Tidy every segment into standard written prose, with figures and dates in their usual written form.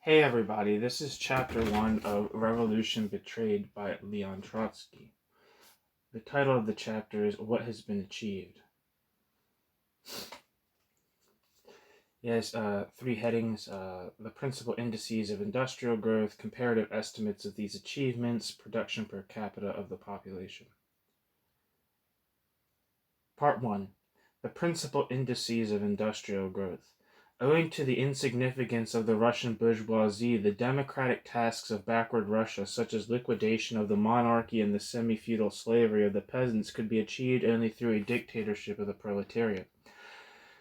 Hey everybody, this is chapter 1 of Revolution Betrayed by Leon Trotsky. The title of the chapter is What Has Been Achieved. Yes, three headings, the principal indices of industrial growth, comparative estimates of these achievements, production per capita of the population. Part 1. The principal indices of industrial growth. Owing to the insignificance of the Russian bourgeoisie, the democratic tasks of backward Russia, such as liquidation of the monarchy and the semi-feudal slavery of the peasants, could be achieved only through a dictatorship of the proletariat.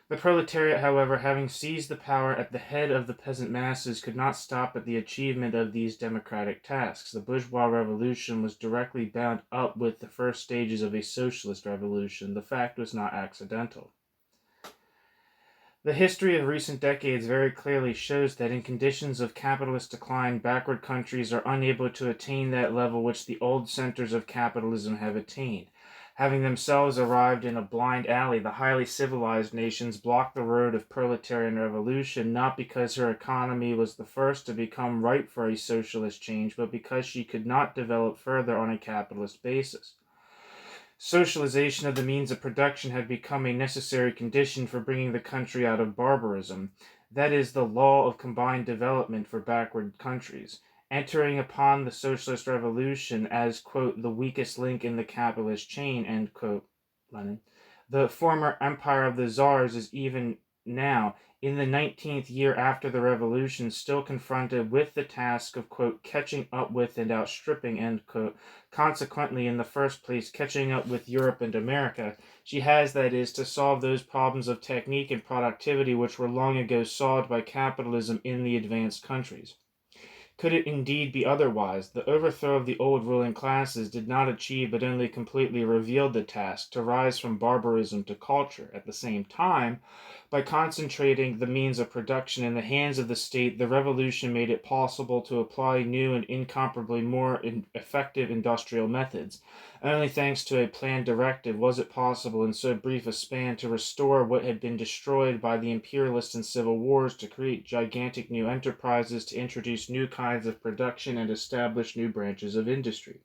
The proletariat, however, having seized the power at the head of the peasant masses, could not stop at the achievement of these democratic tasks. The bourgeois revolution was directly bound up with the first stages of a socialist revolution. The fact was not accidental. The history of recent decades very clearly shows that in conditions of capitalist decline, backward countries are unable to attain that level which the old centers of capitalism have attained. Having themselves arrived in a blind alley, the highly civilized nations blocked the road of proletarian revolution, not because her economy was the first to become ripe for a socialist change, but because she could not develop further on a capitalist basis. Socialization of the means of production had become a necessary condition for bringing the country out of barbarism. That is the law of combined development for backward countries. Entering upon the socialist revolution as, quote, the weakest link in the capitalist chain, end quote, Lenin. The former empire of the czars is even now, in the 19th year after the revolution, still confronted with the task of, quote, catching up with and outstripping, end quote. Consequently, in the first place, catching up with Europe and America, she has, that is, to solve those problems of technique and productivity which were long ago solved by capitalism in the advanced countries. Could it indeed be otherwise? The overthrow of the old ruling classes did not achieve but only completely revealed the task to rise from barbarism to culture. At the same time, by concentrating the means of production in the hands of the state, the revolution made it possible to apply new and incomparably more effective industrial methods. Only thanks to a planned directive was it possible in so brief a span to restore what had been destroyed by the imperialist and civil wars, to create gigantic new enterprises, to introduce new kinds of production, and establish new branches of industry.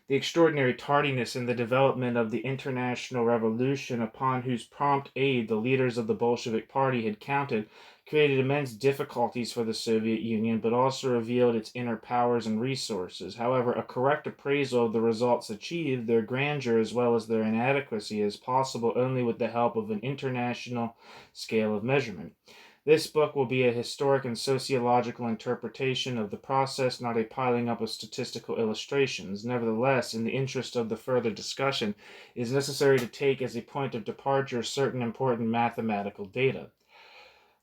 The extraordinary tardiness in the development of the international revolution, upon whose prompt aid the leaders of the Bolshevik party had counted, created immense difficulties for the Soviet Union, but also revealed its inner powers and resources. However, a correct appraisal of the results achieved, their grandeur as well as their inadequacy, is possible only with the help of an international scale of measurement. This book will be a historic and sociological interpretation of the process, not a piling up of statistical illustrations. Nevertheless, in the interest of the further discussion, it is necessary to take as a point of departure certain important mathematical data.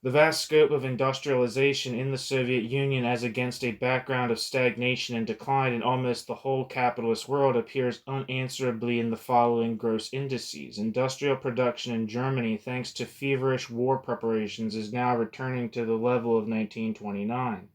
The vast scope of industrialization in the Soviet Union, as against a background of stagnation and decline in almost the whole capitalist world, appears unanswerably in the following gross indices. Industrial production in Germany, thanks to feverish war preparations, is now returning to the level of 1929.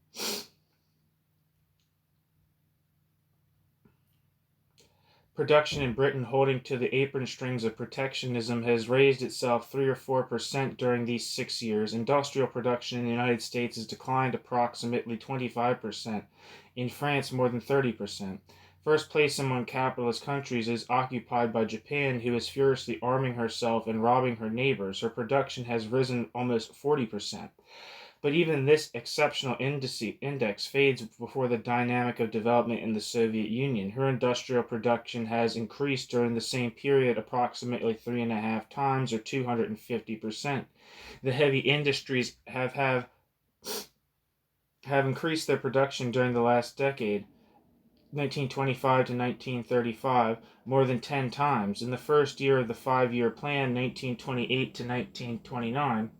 Production in Britain, holding to the apron strings of protectionism, has raised itself 3 or 4% during these 6 years. Industrial production in the United States has declined approximately 25%. In France, more than 30%. First place among capitalist countries is occupied by Japan, who is furiously arming herself and robbing her neighbors. Her production has risen almost 40%. But even this exceptional index fades before the dynamic of development in the Soviet Union. Her industrial production has increased during the same period approximately 3.5 times, or 250%. The heavy industries have increased their production during the last decade, 1925 to 1935, more than 10 times. In the first year of the 5-year plan, 1928 to 1929,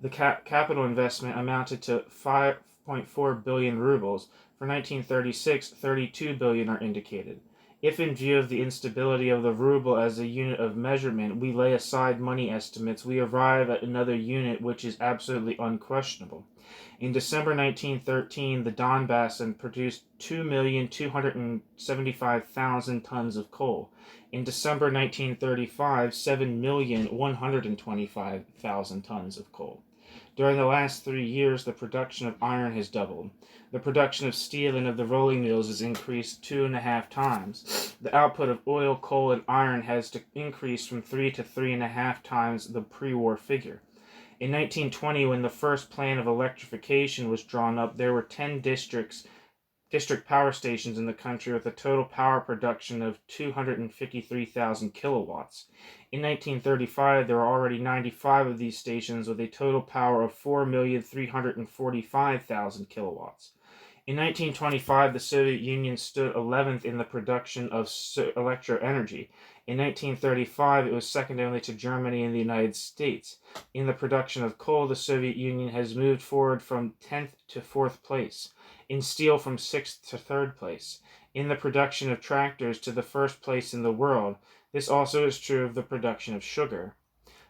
the capital investment amounted to 5.4 billion rubles. For 1936, 32 billion are indicated. If in view of the instability of the ruble as a unit of measurement, we lay aside money estimates, we arrive at another unit which is absolutely unquestionable. In December 1913, the Donbass produced 2,275,000 tons of coal. In December 1935, 7,125,000 tons of coal. During the last 3 years, the production of iron has doubled. The production of steel and of the rolling mills has increased 2.5 times. The output of oil, coal, and iron has increased from 3 to 3.5 times the pre-war figure. In 1920, when the first plan of electrification was drawn up, there were 10 district power stations in the country with a total power production of 253,000 kilowatts. In 1935, there were already 95 of these stations with a total power of 4,345,000 kilowatts. In 1925, the Soviet Union stood 11th in the production of electroenergy. In 1935, it was second only to Germany and the United States. In the production of coal, the Soviet Union has moved forward from 10th to 4th place. In steel, from 6th to 3rd place. In the production of tractors, to the 1st place in the world. This also is true of the production of sugar.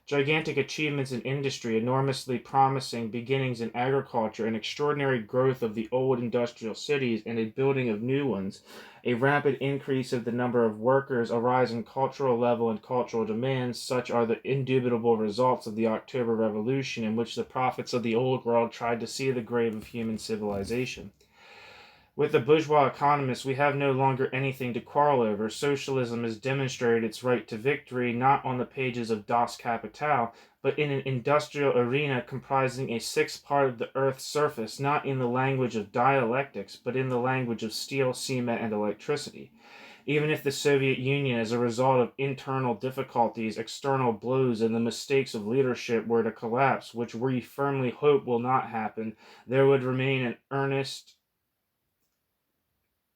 Gigantic achievements in industry, enormously promising beginnings in agriculture, an extraordinary growth of the old industrial cities and a building of new ones, a rapid increase of the number of workers, a rise in cultural level and cultural demands, such are the indubitable results of the October Revolution, in which the prophets of the old world tried to see the grave of human civilization. With the bourgeois economists, we have no longer anything to quarrel over. Socialism has demonstrated its right to victory, not on the pages of Das Kapital, but in an industrial arena comprising a sixth part of the earth's surface, not in the language of dialectics, but in the language of steel, cement, and electricity. Even if the Soviet Union, as a result of internal difficulties, external blows, and the mistakes of leadership, were to collapse, which we firmly hope will not happen, there would remain an earnest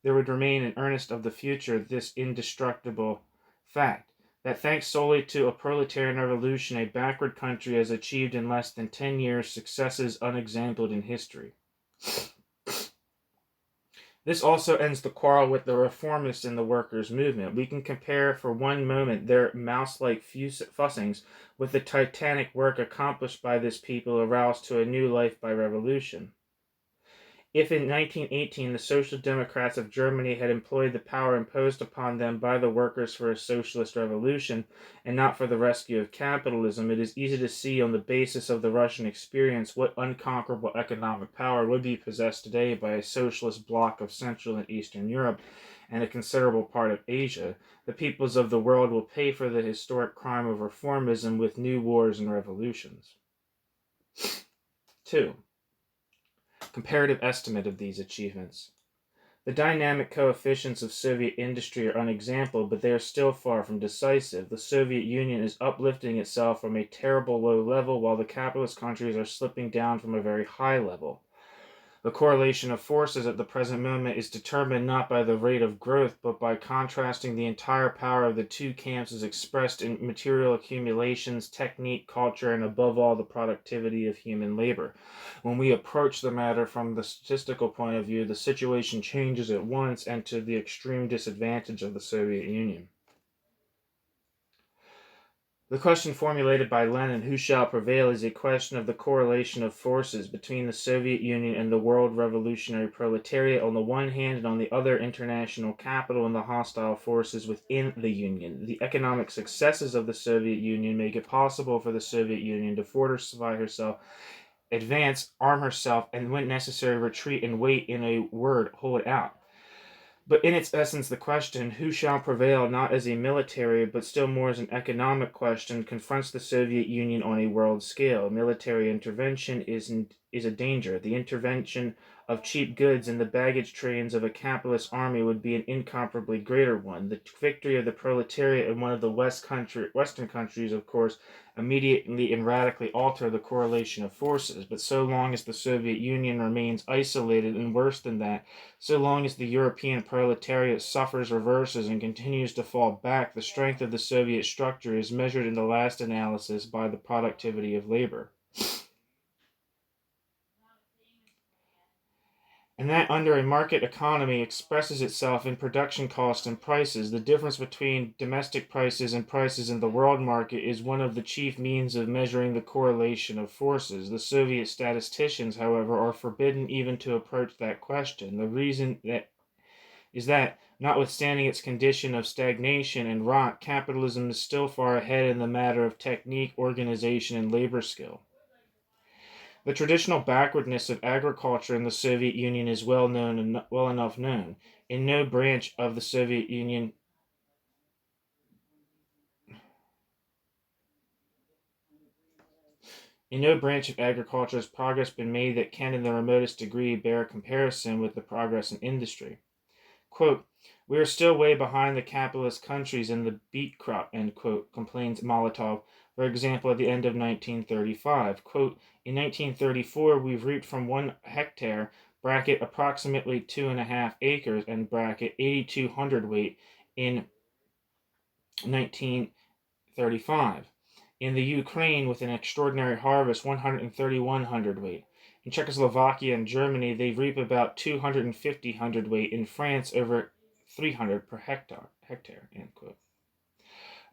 of the future this indestructible fact, that thanks solely to a proletarian revolution, a backward country has achieved in less than 10 years successes unexampled in history. This also ends the quarrel with the reformists in the workers' movement. We can compare for one moment their mouse-like fussings with the titanic work accomplished by this people aroused to a new life by revolution. If in 1918 the Social Democrats of Germany had employed the power imposed upon them by the workers for a socialist revolution, and not for the rescue of capitalism, it is easy to see on the basis of the Russian experience what unconquerable economic power would be possessed today by a socialist bloc of Central and Eastern Europe and a considerable part of Asia. The peoples of the world will pay for the historic crime of reformism with new wars and revolutions. 2. Comparative estimate of these achievements. The dynamic coefficients of Soviet industry are unexampled, but they are still far from decisive. The Soviet Union is uplifting itself from a terrible low level, while the capitalist countries are slipping down from a very high level. The correlation of forces at the present moment is determined not by the rate of growth, but by contrasting the entire power of the two camps as expressed in material accumulations, technique, culture, and above all the productivity of human labor. When we approach the matter from the statistical point of view, the situation changes at once and to the extreme disadvantage of the Soviet Union. The question formulated by Lenin, who shall prevail, is a question of the correlation of forces between the Soviet Union and the world revolutionary proletariat on the one hand, and on the other international capital and the hostile forces within the Union. The economic successes of the Soviet Union make it possible for the Soviet Union to fortify herself, advance, arm herself, and when necessary retreat and wait, in a word, hold out. But in its essence, the question, who shall prevail, not as a military, but still more as an economic question, confronts the Soviet Union on a world scale. Military intervention is a danger. The intervention of cheap goods in the baggage trains of a capitalist army would be an incomparably greater one. The victory of the proletariat in one of the Western countries, of course, immediately and radically alter the correlation of forces. But so long as the Soviet Union remains isolated, and worse than that, so long as the European proletariat suffers reverses and continues to fall back, the strength of the Soviet structure is measured in the last analysis by the productivity of labor. And that under a market economy expresses itself in production costs and prices. The difference between domestic prices and prices in the world market is one of the chief means of measuring the correlation of forces. The Soviet statisticians, however, are forbidden even to approach that question. The reason is that, notwithstanding its condition of stagnation and rot, capitalism is still far ahead in the matter of technique, organization, and labor skill. The traditional backwardness of agriculture in the Soviet Union is well enough known. In no branch of the Soviet Union In no branch of agriculture has progress been made that can in the remotest degree bear a comparison with the progress in industry. Quote, "We are still way behind the capitalist countries in the beet crop," end quote, complains Molotov, for example, at the end of 1935. Quote, "In 1934, we've reaped from 1 hectare, bracket approximately 2.5 acres, and bracket 82 hundredweight in 1935. In the Ukraine, with an extraordinary harvest, 131 hundredweight. In Czechoslovakia and Germany, they reap about 250 hundredweight. In France, over 300 per hectare." End quote.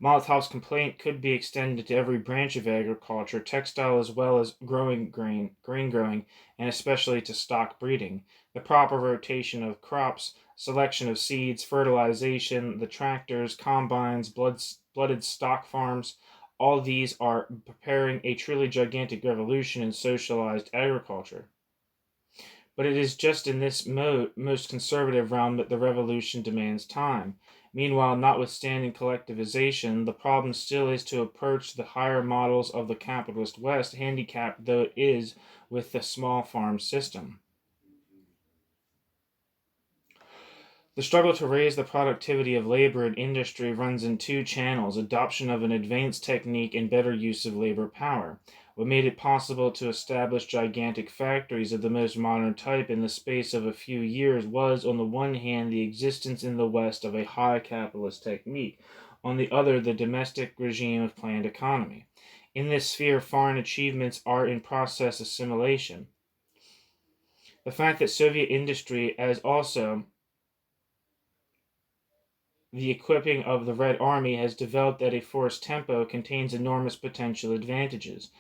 Molotov's complaint could be extended to every branch of agriculture, textile as well as grain growing, and especially to stock breeding. The proper rotation of crops, selection of seeds, fertilization, the tractors, combines, blooded stock farms, all these are preparing a truly gigantic revolution in socialized agriculture. But it is just in this most conservative realm that the revolution demands time. Meanwhile, notwithstanding collectivization, the problem still is to approach the higher models of the capitalist West, handicapped though it is with the small farm system. The struggle to raise the productivity of labor and industry runs in two channels: adoption of an advanced technique and better use of labor power. What made it possible to establish gigantic factories of the most modern type in the space of a few years was, on the one hand, the existence in the West of a high capitalist technique, on the other, the domestic regime of planned economy. In this sphere, foreign achievements are in process assimilation. The fact that Soviet industry, as also the equipping of the Red Army, has developed at a forced tempo, contains enormous potential advantages.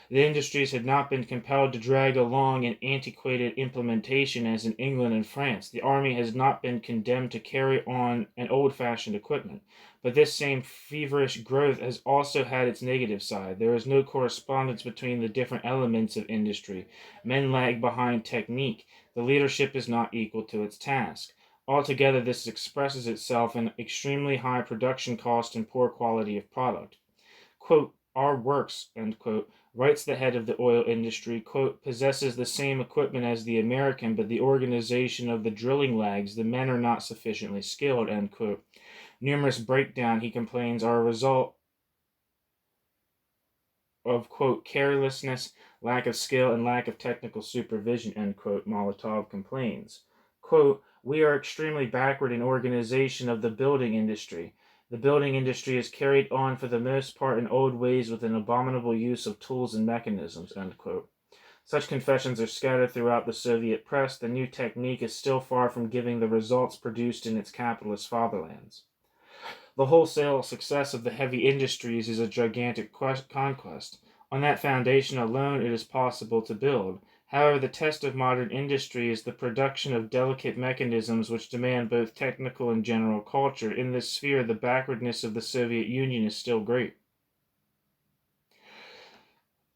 The industries had not been compelled to drag along an antiquated implementation as in England and France. The army has not been condemned to carry on an old-fashioned equipment. But this same feverish growth has also had its negative side. There is no correspondence between the different elements of industry. Men lag behind technique. The leadership is not equal to its task. Altogether, this expresses itself in extremely high production cost and poor quality of product. Quote, "Our works," end quote, writes the head of the oil industry, quote, "possesses the same equipment as the American, but the organization of the drilling lags. The men are not sufficiently skilled," end quote. Numerous breakdown, he complains, are a result of, quote, "carelessness, lack of skill, and lack of technical supervision," end quote, Molotov complains. Quote, "We are extremely backward in organization of the building industry. The building industry is carried on for the most part in old ways with an abominable use of tools and mechanisms," end quote. Such confessions are scattered throughout the Soviet press. The new technique is still far from giving the results produced in its capitalist fatherlands. The wholesale success of the heavy industries is a gigantic conquest. On that foundation alone it is possible to build. However, the test of modern industry is the production of delicate mechanisms which demand both technical and general culture. In this sphere, the backwardness of the Soviet Union is still great.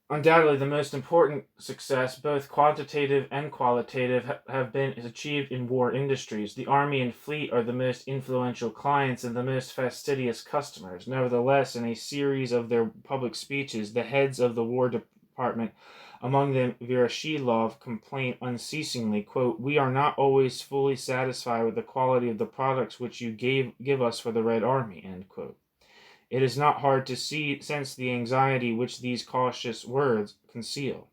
Undoubtedly, the most important success, both quantitative and qualitative, have been achieved in war industries. The army and fleet are the most influential clients and the most fastidious customers. Nevertheless, in a series of their public speeches, the heads of the War Department, among them Vereshilov, complain unceasingly, quote, "We are not always fully satisfied with the quality of the products which you give us for the Red Army," end quote. It is not hard to sense the anxiety which these cautious words conceal.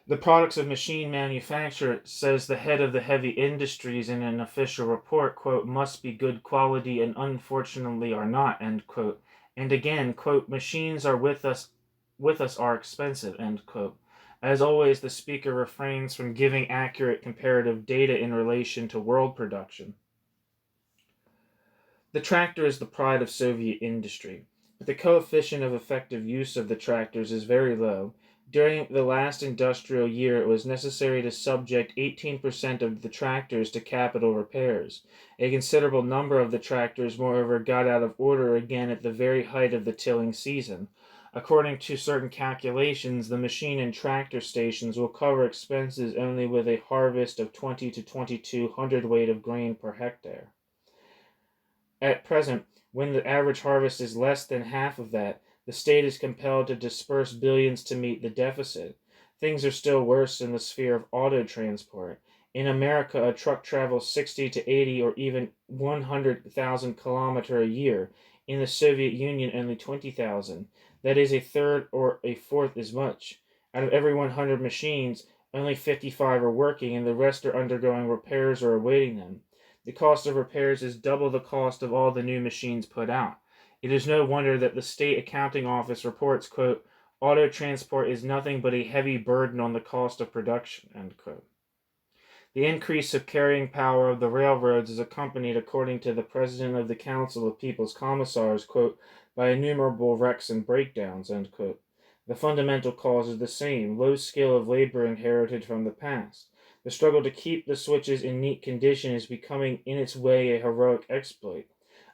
"The products of machine manufacture," says the head of the heavy industries in an official report, quote, "must be good quality and unfortunately are not," end quote. And again, quote, "Machines are with us are expensive," end quote. As always, the speaker refrains from giving accurate comparative data in relation to world production. The tractor is the pride of Soviet industry, but the coefficient of effective use of the tractors is very low. During the last industrial year, it was necessary to subject 18% of the tractors to capital repairs. A considerable number of the tractors, moreover, got out of order again at the very height of the tilling season. According to certain calculations, the machine and tractor stations will cover expenses only with a harvest of 20 to 22 hundredweight of grain per hectare. At present, when the average harvest is less than half of that, the state is compelled to disperse billions to meet the deficit. Things are still worse in the sphere of auto transport. In America, a truck travels 60 to 80 or even 100,000 kilometers a year. In the Soviet Union, only 20,000. That is a third or a fourth as much. Out of every 100 machines, only 55 are working and the rest are undergoing repairs or awaiting them. The cost of repairs is double the cost of all the new machines put out. It is no wonder that the State Accounting Office reports, quote, auto transport is nothing but a heavy burden on the cost of production, end quote. The increase of carrying power of the railroads is accompanied, according to the President of the Council of People's Commissars, quote, by innumerable wrecks and breakdowns, end quote. The fundamental cause is the same, low skill of labor inherited from the past. The struggle to keep the switches in neat condition is becoming in its way a heroic exploit,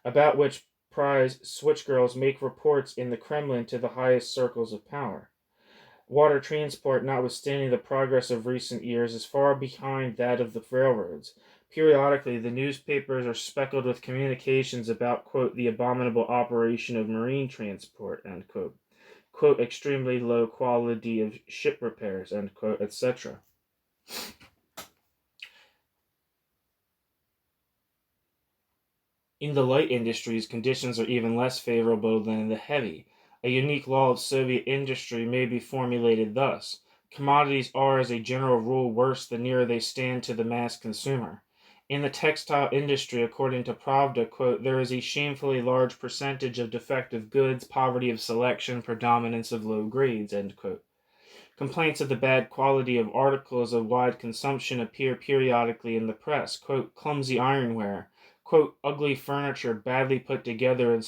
about which prize switch girls make reports in the Kremlin to the highest circles of power. Water transport, notwithstanding the progress of recent years, is far behind that of the railroads. Periodically, the newspapers are speckled with communications about, quote, the abominable operation of marine transport, end quote, extremely low quality of ship repairs, end quote, etc. In the light industries, conditions are even less favorable than in the heavy. A unique law of Soviet industry may be formulated thus: commodities are, as a general rule, worse the nearer they stand to the mass consumer. In the textile industry, according to Pravda, quote, there is a shamefully large percentage of defective goods, poverty of selection, predominance of low grades, end quote. Complaints of the bad quality of articles of wide consumption appear periodically in the press, quote, clumsy ironware, quote, ugly furniture badly put together and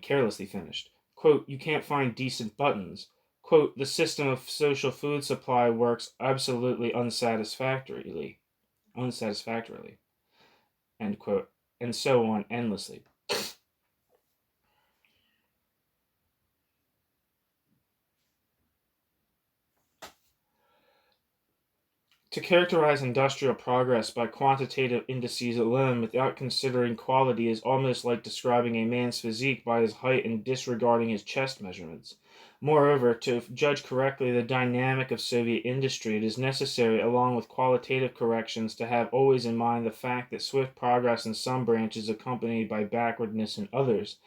carelessly finished, quote, you can't find decent buttons, quote, the system of social food supply works absolutely unsatisfactorily, end quote, and so on endlessly. To characterize industrial progress by quantitative indices alone without considering quality is almost like describing a man's physique by his height and disregarding his chest measurements. Moreover, to judge correctly the dynamic of Soviet industry, it is necessary, along with qualitative corrections, to have always in mind the fact that swift progress in some branches is accompanied by backwardness in others.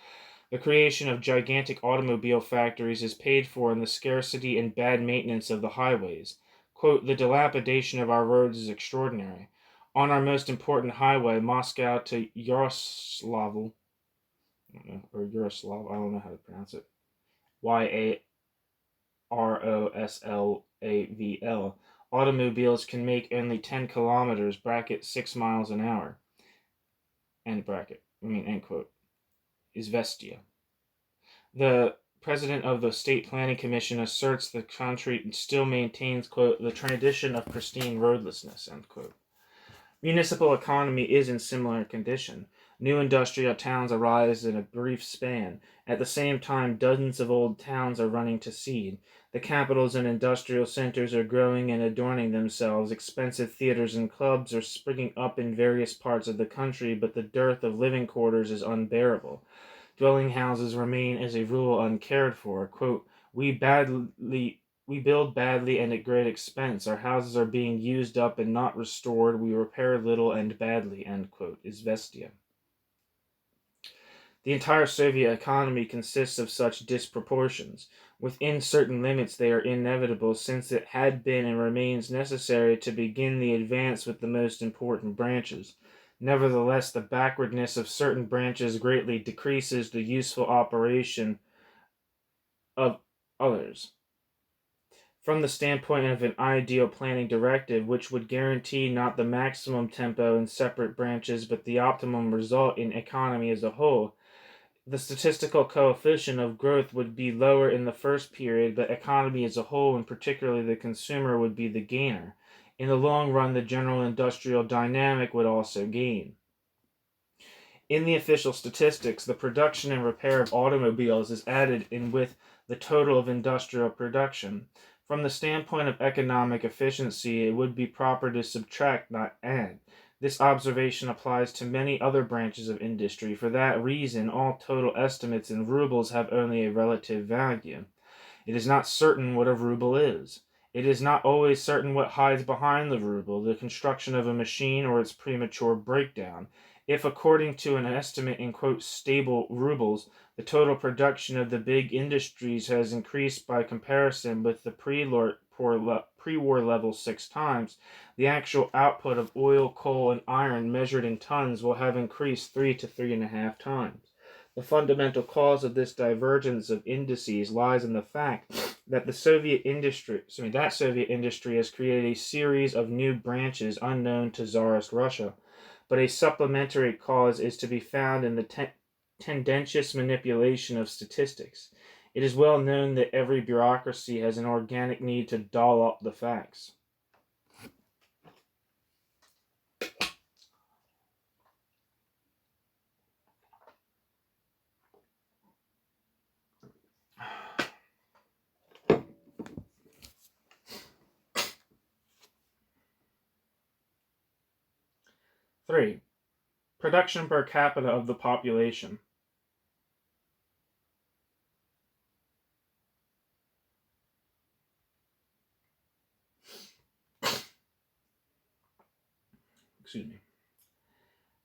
The creation of gigantic automobile factories is paid for in the scarcity and bad maintenance of the highways. Quote, the dilapidation of our roads is extraordinary. On our most important highway, Moscow to Yaroslavl, I don't know how to pronounce it, Yaroslavl, automobiles can make only 10 kilometers, bracket 6 miles an hour, end quote, Izvestia. The president of the State Planning Commission asserts the country still maintains, quote, the tradition of pristine roadlessness, end quote. Municipal economy is in similar condition. New industrial towns arise in a brief span. At the same time, dozens of old towns are running to seed. The capitals and industrial centers are growing and adorning themselves. Expensive theaters and clubs are springing up in various parts of the country, but the dearth of living quarters is unbearable. Dwelling houses remain as a rule uncared for. Quote, we build badly and at great expense. Our houses are being used up and not restored. We repair little and badly, end quote, Izvestia. The entire Soviet economy consists of such disproportions. Within certain limits they are inevitable, since it had been and remains necessary to begin the advance with the most important branches. Nevertheless, the backwardness of certain branches greatly decreases the useful operation of others. From the standpoint of an ideal planning directive, which would guarantee not the maximum tempo in separate branches, but the optimum result in economy as a whole, the statistical coefficient of growth would be lower in the first period, but economy as a whole, and particularly the consumer, would be the gainer. In the long run, the general industrial dynamic would also gain. In the official statistics, the production and repair of automobiles is added in with the total of industrial production. From the standpoint of economic efficiency, it would be proper to subtract, not add. This observation applies to many other branches of industry. For that reason, all total estimates in rubles have only a relative value. It is not certain what a ruble is. It is not always certain what hides behind the ruble, the construction of a machine or its premature breakdown. If, according to an estimate in stable rubles, the total production of the big industries has increased by comparison with the pre-war level 6 times, the actual output of oil, coal, and iron measured in tons will have increased 3 to 3.5 times. The fundamental cause of this divergence of indices lies in the fact that the Soviet industry has created a series of new branches unknown to Tsarist Russia, but a supplementary cause is to be found in the tendentious manipulation of statistics. It is well known that every bureaucracy has an organic need to doll up the facts. Three, production per capita of the population.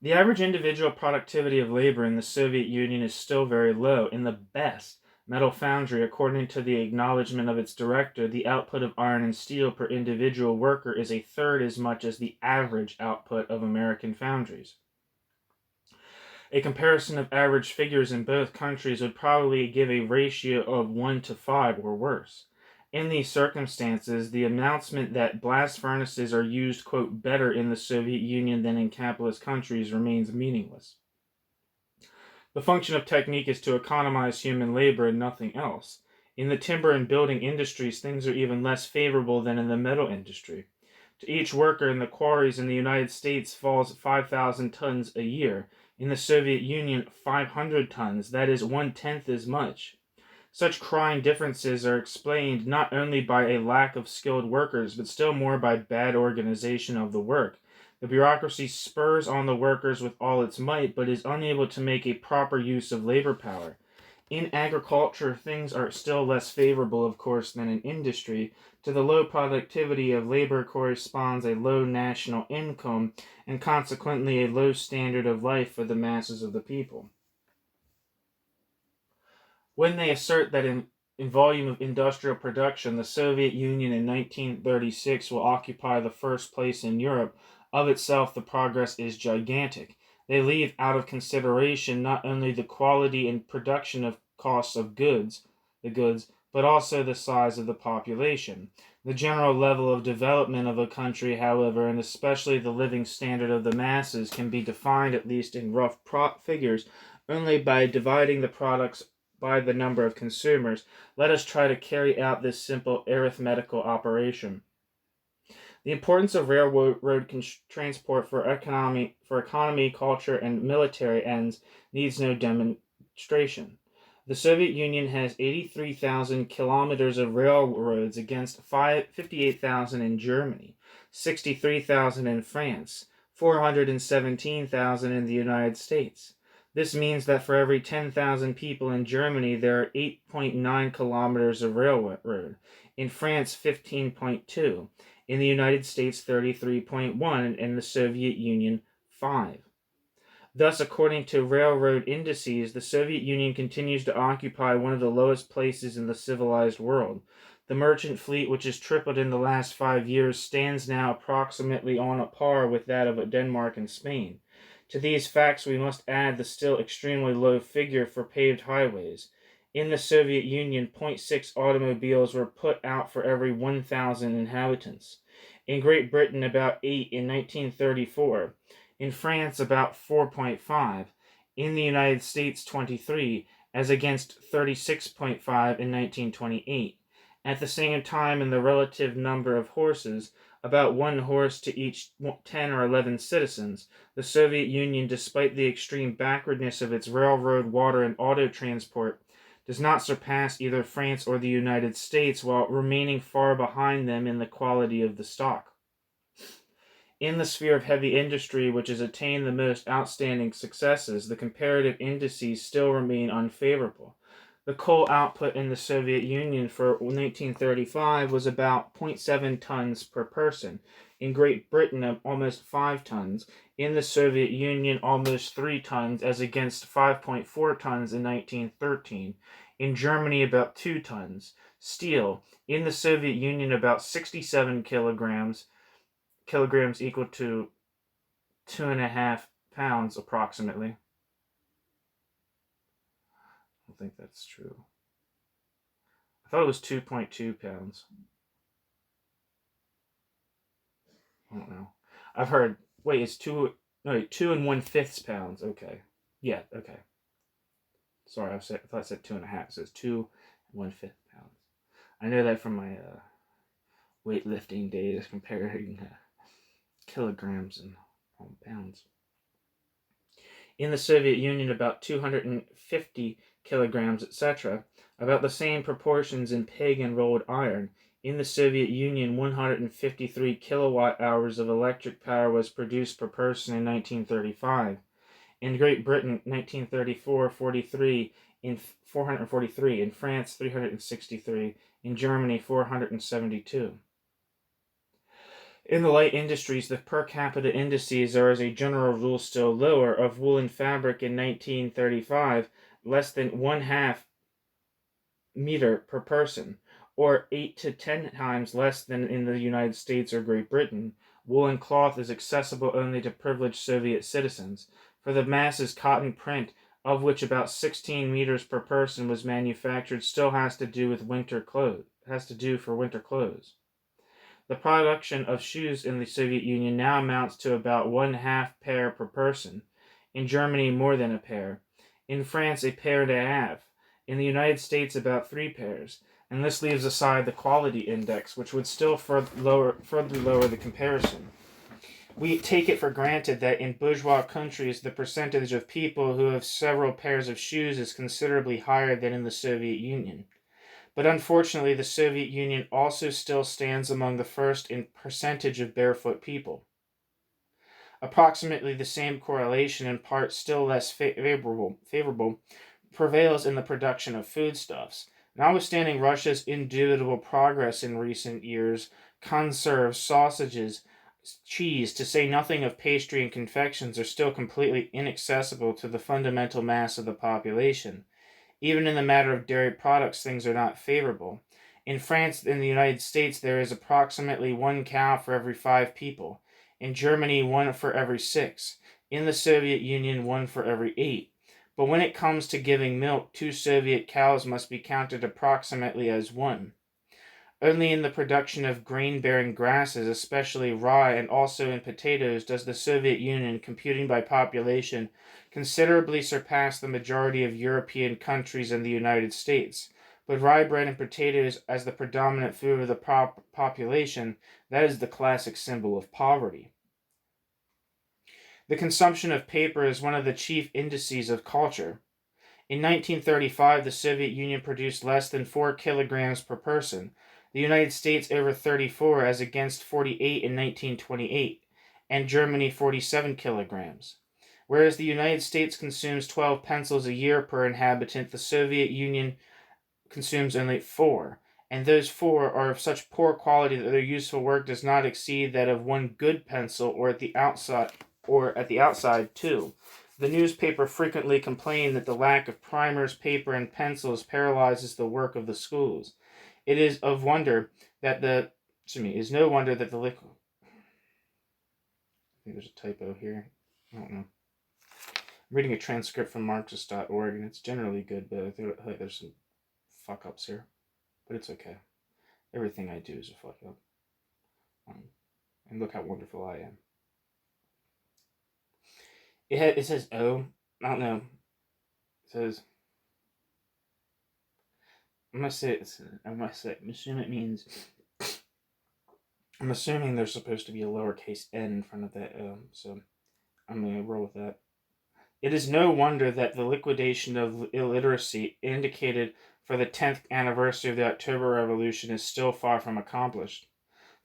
The average individual productivity of labor in the Soviet Union is still very low. In the best metal foundry, according to the acknowledgement of its director, the output of iron and steel per individual worker is a third as much as the average output of American foundries. A comparison of average figures in both countries would probably give a ratio of 1 to 5 or worse. In these circumstances, the announcement that blast furnaces are used, better in the Soviet Union than in capitalist countries remains meaningless. The function of technique is to economize human labor and nothing else. In the timber and building industries, things are even less favorable than in the metal industry. To each worker in the quarries in the United States falls 5,000 tons a year. In the Soviet Union, 500 tons, that is 1/10 as much. Such crying differences are explained not only by a lack of skilled workers, but still more by bad organization of the work. The bureaucracy spurs on the workers with all its might, but is unable to make a proper use of labor power. In agriculture, things are still less favorable, of course, than in industry. To the low productivity of labor corresponds a low national income, and consequently a low standard of life for the masses of the people. When they assert that in volume of industrial production, the Soviet Union in 1936 will occupy the first place in Europe, of itself the progress is gigantic. They leave out of consideration not only the quality and production of costs of goods, but also the size of the population. The general level of development of a country, however, and especially the living standard of the masses, can be defined, at least in rough figures, only by dividing the products by the number of consumers. Let us try to carry out this simple arithmetical operation. The importance of railroad transport for economy, culture, and military ends needs no demonstration. The Soviet Union has 83,000 kilometers of railroads against 58,000 in Germany, 63,000 in France, 417,000 in the United States. This means that for every 10,000 people in Germany, there are 8.9 kilometers of railroad. In France, 15.2. In the United States, 33.1. And in the Soviet Union, 5. Thus, according to railroad indices, the Soviet Union continues to occupy one of the lowest places in the civilized world. The merchant fleet, which has tripled in the last 5 years, stands now approximately on a par with that of Denmark and Spain. To these facts we must add the still extremely low figure for paved highways. In the Soviet Union, 0.6 automobiles were put out for every 1,000 inhabitants. In Great Britain, about 8 in 1934. In France, about 4.5. In the United States, 23, as against 36.5 in 1928. At the same time, in the relative number of horses, about 1 horse to each 10 or 11 citizens. The Soviet Union, despite the extreme backwardness of its railroad, water, and auto transport, does not surpass either France or the United States, while remaining far behind them in the quality of the stock. In the sphere of heavy industry, which has attained the most outstanding successes, the comparative indices still remain unfavorable. The coal output in the Soviet Union for 1935 was about 0.7 tons per person. In Great Britain, almost 5 tons. In the Soviet Union, almost 3 tons, as against 5.4 tons in 1913. In Germany, about 2 tons. Steel. In the Soviet Union, about 67 kilograms equal to 2.5 pounds approximately. I don't think that's true. I thought it was 2.2 pounds. I don't know. I've heard, wait, it's 2 and 1/5 pounds. Okay. Yeah, okay. Sorry, I thought I said 2.5. So it's 2 and 1/5 pounds. I know that from my weightlifting days, comparing kilograms and pounds. In the Soviet Union, about 250 kilograms, etc., about the same proportions in pig and rolled iron. In the Soviet Union, 153 kilowatt hours of electric power was produced per person in 1935. In Great Britain, 1934, in 443. In France, 363. In Germany, 472. In the light industries, the per capita indices are as a general rule still lower. Of woolen fabric in 1935, less than 1/2 meter per person, or 8 to 10 times less than in the United States or Great Britain. Woolen cloth is accessible only to privileged Soviet citizens. For the masses, cotton print, of which about 16 meters per person was manufactured, still has to do for winter clothes. The production of shoes in the Soviet Union now amounts to about 1/2 pair per person. In Germany, more than a pair. In France, a pair and a half. In the United States, about 3 pairs. And this leaves aside the quality index, which would still further lower the comparison. We take it for granted that in bourgeois countries, the percentage of people who have several pairs of shoes is considerably higher than in the Soviet Union. But unfortunately, the Soviet Union also still stands among the first in percentage of barefoot people. Approximately the same correlation, in part still less favorable, prevails in the production of foodstuffs. Notwithstanding Russia's indubitable progress in recent years, conserves, sausages, cheese, to say nothing of pastry and confections, are still completely inaccessible to the fundamental mass of the population. Even in the matter of dairy products, things are not favorable. In France and the United States, there is approximately 1 cow for every 5 people. In Germany, 1 for every 6. In the Soviet Union, 1 for every 8. But when it comes to giving milk, 2 Soviet cows must be counted approximately as 1. Only in the production of grain-bearing grasses, especially rye, and also in potatoes, does the Soviet Union, computing by population, considerably surpass the majority of European countries and the United States. But rye bread and potatoes as the predominant food of the population, that is the classic symbol of poverty. The consumption of paper is one of the chief indices of culture. In 1935, the Soviet Union produced less than 4 kilograms per person. The United States over 34 as against 48 in 1928, and Germany 47 kilograms. Whereas the United States consumes 12 pencils a year per inhabitant, the Soviet Union consumes only 4, and those 4 are of such poor quality that their useful work does not exceed that of 1 good pencil, or at the outside 2. The newspaper frequently complain that the lack of primers, paper, and pencils paralyzes the work of the schools. It is no wonder that the liquid. I think there's a typo here. I don't know. I'm reading a transcript from Marxist.org, and it's generally good, but I feel like there's some fuck ups here. But it's okay. Everything I do is a fuck up. And look how wonderful I am. It says O. I don't know. It says. I must say, I assume it means I'm assuming there's supposed to be a lowercase n in front of that, so I'm going to roll with that. It is no wonder that the liquidation of illiteracy indicated for the 10th anniversary of the October Revolution is still far from accomplished.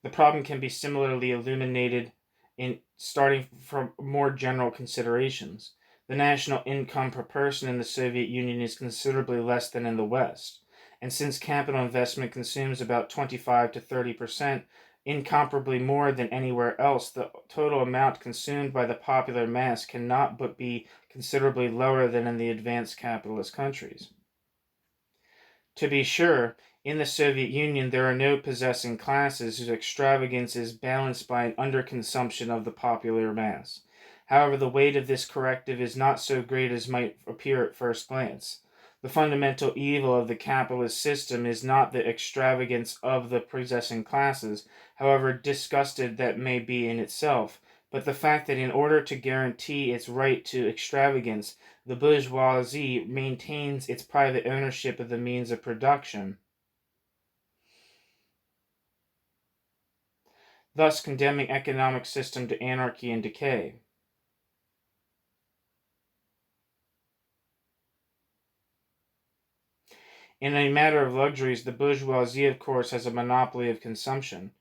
The problem can be similarly illuminated in starting from more general considerations. The national income per person in the Soviet Union is considerably less than in the West, and since capital investment consumes about 25 to 30%, incomparably more than anywhere else, the total amount consumed by the popular mass cannot but be considerably lower than in the advanced capitalist countries. To be sure, in the Soviet Union there are no possessing classes whose extravagance is balanced by an underconsumption of the popular mass. However, the weight of this corrective is not so great as might appear at first glance. The fundamental evil of the capitalist system is not the extravagance of the possessing classes, however disgusted that may be in itself, but the fact that in order to guarantee its right to extravagance, the bourgeoisie maintains its private ownership of the means of production, thus condemning economic system to anarchy and decay. In a matter of luxuries, the bourgeoisie, of course, has a monopoly of consumption.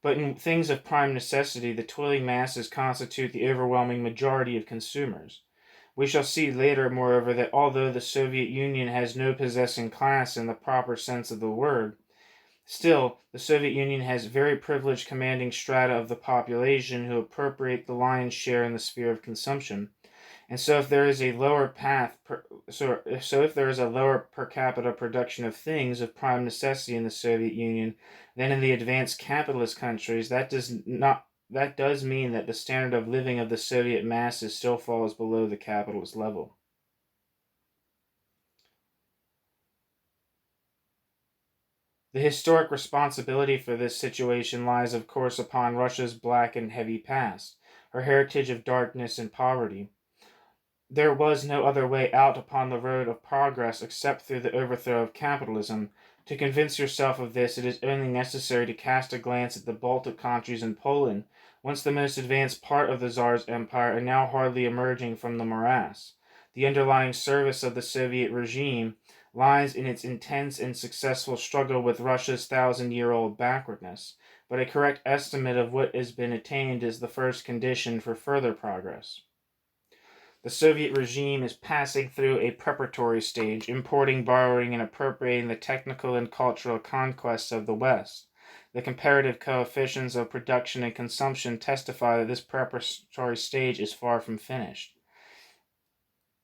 But in things of prime necessity, the toiling masses constitute the overwhelming majority of consumers. We shall see later, moreover, that although the Soviet Union has no possessing class in the proper sense of the word, still, the Soviet Union has very privileged commanding strata of the population who appropriate the lion's share in the sphere of consumption. And so if there is a lower if there is a lower per capita production of things of prime necessity in the Soviet Union than in the advanced capitalist countries, that does mean that the standard of living of the Soviet masses still falls below the capitalist level. The historic responsibility for this situation lies, of course, upon Russia's black and heavy past, her heritage of darkness and poverty. There was no other way out upon the road of progress except through the overthrow of capitalism. To convince yourself of this, it is only necessary to cast a glance at the Baltic countries and Poland, once the most advanced part of the Tsar's empire and now hardly emerging from the morass. The underlying service of the Soviet regime lies in its intense and successful struggle with Russia's thousand-year-old backwardness, but a correct estimate of what has been attained is the first condition for further progress. The Soviet regime is passing through a preparatory stage, importing, borrowing, and appropriating the technical and cultural conquests of the West. The comparative coefficients of production and consumption testify that this preparatory stage is far from finished.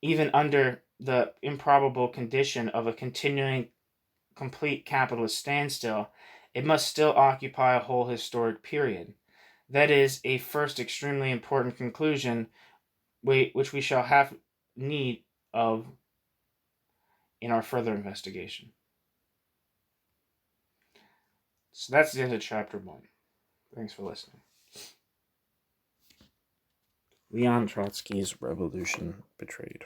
Even under the improbable condition of a continuing complete capitalist standstill, it must still occupy a whole historic period. That is a first extremely important conclusion which we shall have need of in our further investigation. So that's the end of chapter 1. Thanks for listening. Leon Trotsky's Revolution Betrayed.